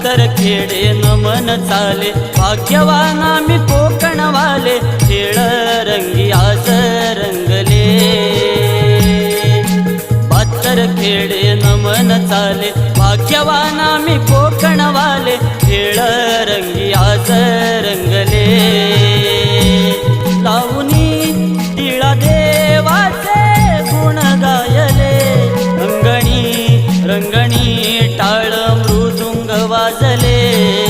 पाथर खेडे नमन चाले, भाग्यवान आम्ही कोकणवाले, खेळ रंगी आज रंगले. पाथर खेडे नमन चाले, भाग्यवान आम्ही कोकणवाले, खेळ रंगी आज रंगले. लावणी टिळा देवाचे गुण गायले, रंगणी रंगणी टाळ मृदुंग वाजले.